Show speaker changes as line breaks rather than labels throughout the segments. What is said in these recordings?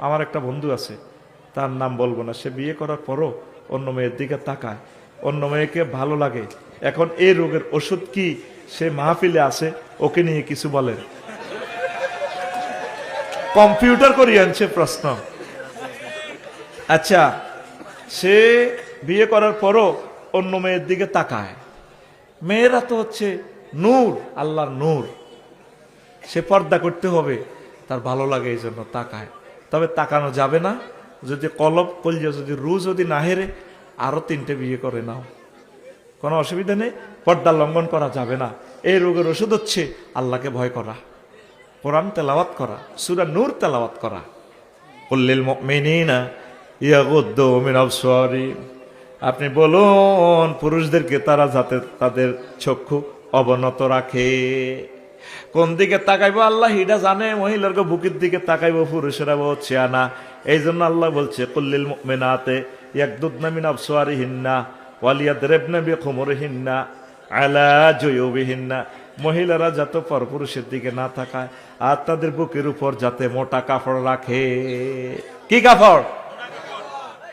আমার একটা বন্ধু আছে, তার নাম বলবো না, সে বিয়ে করার পরও অন্য মেয়ের দিকে তাকায়, অন্য মেয়েকে ভালো লাগে। এখন এই রোগের ওষুধ কি? সে মাহফিলে আছে, ওকে নিয়ে কিছু বলেন, কম্পিউটার করিয়ে আনছে প্রশ্ন। আচ্ছা, সে বিয়ে করার পরও অন্য মেয়ের দিকে তাকায়। মেয়েরা তো হচ্ছে নূর, আল্লাহর নূর, সে পর্দা করতে হবে, তার ভালো লাগে এই জন্য তাকায়। তবে তাকানো যাবে না, যদি কলব কলজা যদি রু যদি না হেরে আরো 3টে বিয়ে করে নাও, কোনো অসুবিধা নেই, পর্দা লঙ্ঘন করা যাবে না। এই রোগের ওষুধ হচ্ছে আল্লাহকে ভয় করা, কোরআন তেলাওয়াত করা, সূরা নূর তেলাওয়াত করা। কুল্লিল মুমিনিনা ইয়াগুদ্দু মিন আবসারিহিম, আপনি বলুন পুরুষদেরকে তারা যাতে তাদের চক্ষু অবনত রাখে। কোন দিকে তাকাইবো আল্লাহ হিডা জানে, মহিলার বুকের দিকে তাকাইবো, পুরুষেরা হচ্ছে আনা। এই জন্য আল্লাহ বলছে কুল্লিল মুমিনাতে ইয়াগুদ্দুনা মিন আবসারিহিন্না ওয়ালিয়াদরিবনা বিখুমুরিহিন্না আলা জুয়ুবিহিন্না, মহিলারা যাতে পরপুরুষের দিকে না তাকায় আর তাদের বুকের উপর যাতে মোটা কাপড় রাখে। কি কাপড়?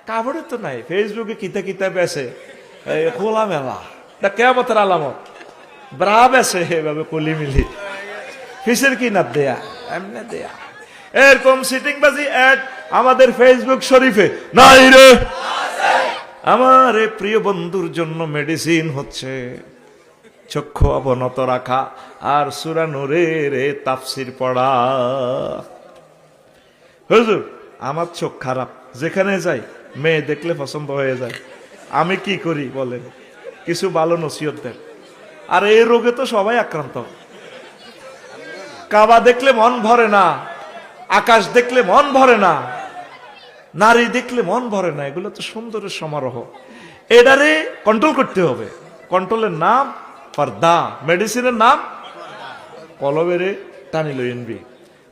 কাপড়ে তো নাই, ফেসবুকে কিতা কিতা বেছে, খোলা মেলা, এটা কিয়ামতের আলামত। ব্রা বেছে এভাবে কলি মিলি, ফিসের কি না দেয়া, এমনি দেয়া। এরকম সিটিংবাজি অ্যাড আমাদের ফেসবুক শরীফে নাই রে। আমার এই প্রিয় বন্ধুর জন্য মেডিসিন হচ্ছে চক্ষু অবনত রাখা আর সূরা নূরের তাফসীর পড়া। হুজুর আমার চোখ খারাপ, যেখানে যাই মেয়ে দেখলে পছন্দ হয়ে যায়, আমি কি করি বলেন? কিছু ভালো নসিহত দেন। আর এই রোগে তো সবাই আক্রান্ত। কাবা দেখলে মন ভরে না, আকাশ দেখলে মন ভরে না, নারী দেখলে মন ভরে না, এগুলো তো সুন্দরের সমারোহ। এটারে কন্ট্রোল করতে হবে। কন্ট্রোলের নাম পর্দা, মেডিসিনের নাম কলবেরে টানি লইনবি,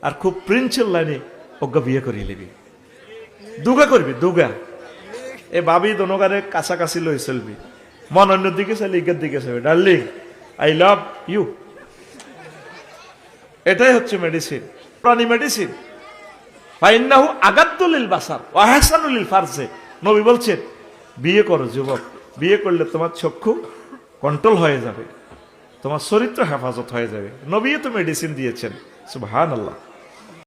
আর খুব প্রিন্সের লাইনে অজ্ঞা বিয়ে করিয়ে নিবি, দুগা করবি, দুগা। এ ভাবি দনগারে কাছাকাছি লই চলবি, মন অন্যের দিকে চাইলে ইগের দিকে চাইবে, ডার্লিং আই লাভ ইউ। এটাই হচ্ছে মেডিসিন, প্রাণী মেডিসিন। ফাইন্নাহু আগাদ্দুলিল বাসার ওয়া আহসানুলিল ফারজে। নবী বলছেন বিয়ে করো যুবক, বিয়ে করলে তোমার চক্ষু কন্ট্রোল হয়ে যাবে, তোমার চরিত্র হেফাজত হয়ে যাবে। নবী তো মেডিসিন দিয়েছেন। সুবহানাল্লাহ।